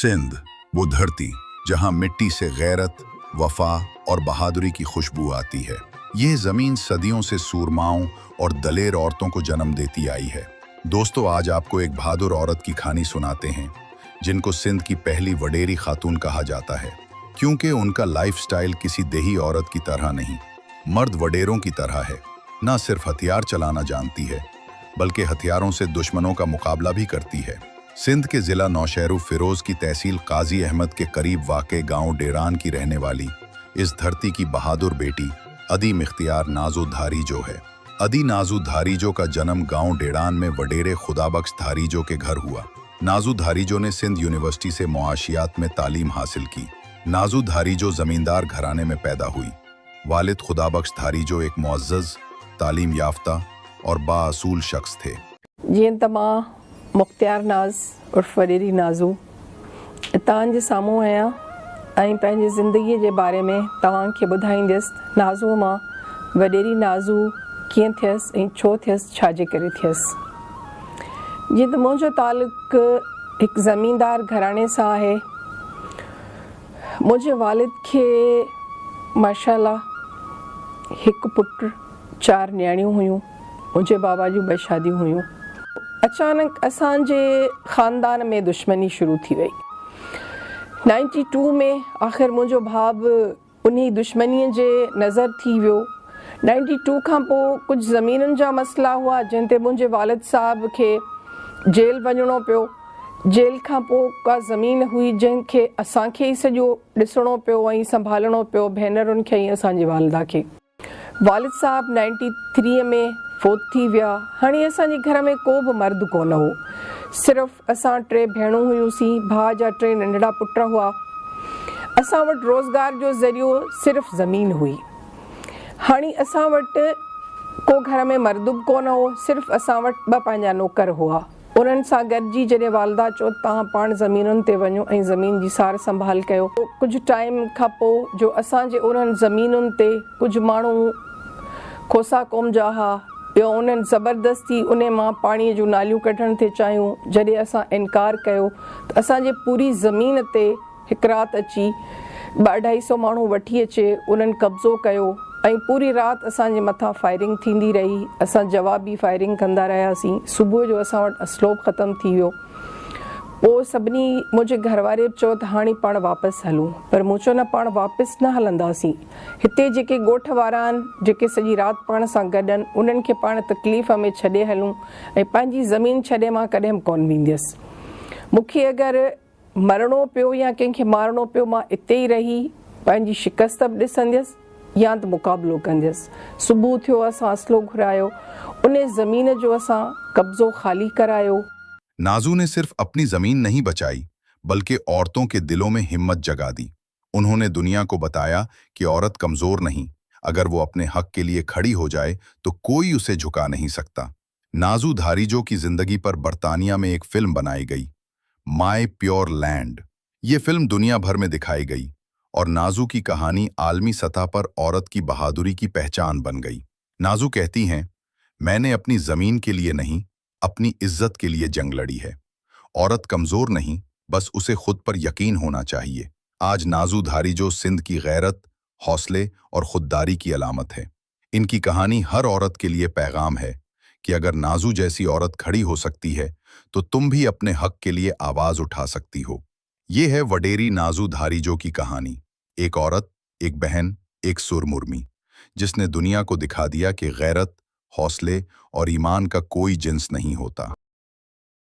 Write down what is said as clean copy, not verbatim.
सिंध, वो धरती जहां मिट्टी से गैरत, वफा और बहादुरी की खुशबू आती है। यह जमीन सदियों से सूरमाओं और दलेर औरतों को जन्म देती आई है। दोस्तों, आज आपको एक बहादुर औरत की कहानी सुनाते हैं जिनको सिंध की पहली वडेरी खातून कहा जाता है, क्योंकि उनका लाइफस्टाइल किसी देही औरत की तरह नहीं, मर्द वडेरों की तरह है। ना सिर्फ हथियार चलाना जानती है, बल्कि हथियारों से दुश्मनों का मुकाबला भी करती है। सिंध के जिला नौशहरु फिरोज की तहसील काजी अहमद के करीब वाक़े गांव डेरान की रहने वाली इस धरती की बहादुर बेटी अदी मिख्तियार नाजू धारीजो है। अदी नाजू धारीजो का जन्म गांव डेरान में वडेरे खुदाबख्श धारीजो के घर हुआ। नाजू धारीजो ने सिंध यूनिवर्सिटी से मुआशियात में तालीम हासिल की। नाजू धारीजो जमींदार घराने में पैदा हुई। वालिद खुदाबख्श धारीजो एक मुअज़्ज़ज़, तालीम याफ्ता और बाअसूल शख्स थे। मुख्तियार नाज़ उर्फ़ वडेरी नाज़ू तव्हां जे साम्हूं आहियां ऐं पंहिंजी ज़िंदगीअ जे बारे में तव्हांखे ॿुधाईंदसि। नाज़ू मां वडेरी नाज़ू कीअं थियसि ऐं छो थियसि, छाजे करे थियसि। जीअं त मुंहिंजो तालुक़ हिकु ज़मींदार घराणे सां आहे। मुंहिंजे वालिद खे माशाअल्लाह हिकु पुटु, 4 न्याणियूं हुयूं। मुंहिंजे बाबा जूं 2 शादियूं हुयूं। अचानक असांजे ख़ानदान में दुश्मनी शुरू थी वई। 92 में आख़िर मुंहिंजो भाउ बि उन्ही दुश्मनीअ जे नज़र थी वियो। 92 खां पोइ कुझु ज़मीनुनि जा मसइला हुआ, जंहिं ते मुंहिंजे वालिद साहब खे जेल वञिणो पियो। जेल खां पोइ का ज़मीन हुई जंहिंखे असांखे ई सॼो ॾिसणो पियो ऐं संभालणो पियो, भेनरुनि खे ऐं असांजे वालिदा खे। वालिद साहब 93 में फोत थी विया। हाणे असांजे घर में को बि मर्द कोन हो, सिर्फ़ु असां 3 भेणूं हुयूंसीं। भाउ जा 3 नंढड़ा पुट हुआ। असां वटि रोज़गार जो ज़रियो सिर्फ़ु ज़मीन हुई। हाणे असां वटि को घर में मर्द बि कोन हो, सिर्फ़ु असां वटि 2 पंहिंजा नौकर हुआ। उन्हनि सां गॾिजी जॾहिं वालिदा चयो तव्हां पाण ज़मीनुनि ते वञो ऐं ज़मीन जी सार संभाल कयो। कुझु टाइम खां पोइ जो असांजे उन्हनि ज़मीनुनि ते कुझु माण्हू खोसा क़ौम जा हुआ, ॿियो उन्हनि ज़बरदस्ती उन मां पाणीअ जूं नालियूं कढणु थे चाहियूं। जॾहिं असां इनकार कयो त असांजे पूरी ज़मीन ते हिकु राति अची 200-250 माण्हू वठी अचे उन्हनि कब्ज़ो कयो ऐं पूरी राति असांजे मथां फायरिंग थींदी रही। असां जवाबी फायरिंग कंदा रहियासीं। सुबुह जो असां वटि असलो ख़तमु थी वियो। पोइ सभिनी मुंहिंजे घरवारे चयो त हाणे पाण वापसि हलूं, पर मूं चयो न, पाण वापसि न हलंदासीं। हिते जेके ॻोठ वारा आहिनि, जेके सॼी राति पाण सां गॾु आहिनि, उन्हनि खे पाण तकलीफ़ में छॾे हलूं ऐं पंहिंजी ज़मीन छॾे मां कॾहिं कोन वेंदसि। मूंखे अगरि मरणो पियो या कंहिंखे मारणो पियो, मां इते ई रही पंहिंजी शिकस्त बि ॾिसंदसि या त मुक़ाबिलो कंदसि। सुबुह थियो, असां असलो घुरायो, उन ज़मीन जो असां कब्ज़ो ख़ाली करायो। नाजू ने सिर्फ अपनी जमीन नहीं बचाई, बल्कि औरतों के दिलों में हिम्मत जगा दी। उन्होंने दुनिया को बताया कि औरत कमजोर नहीं, अगर वो अपने हक के लिए खड़ी हो जाए तो कोई उसे झुका नहीं सकता। नाजू धारीजो की जिंदगी पर बर्तानिया में एक फिल्म बनाई गई, माय प्योर लैंड। ये फिल्म दुनिया भर में दिखाई गई और नाजू की कहानी आलमी सतह पर औरत की बहादुरी की पहचान बन गई। नाजू कहती हैं, मैंने अपनी जमीन के लिए नहीं, अपनी इज्जत के लिए जंग लड़ी है। औरत कमजोर नहीं, बस उसे खुद पर यकीन होना चाहिए। आज नाजू धारीजो सिंध की गैरत, हौसले और खुददारी की अलामत है। इनकी कहानी हर औरत के लिए पैगाम है कि अगर नाजू जैसी औरत खड़ी हो सकती है तो तुम भी अपने हक के लिए आवाज उठा सकती हो। ये है वडेरी नाजू धारीजो की कहानी, एक औरत, एक बहन, एक सुरमुर्मी, जिसने दुनिया को दिखा दिया कि गैरत, हौसले और ईमान का कोई जिन्स नहीं होता।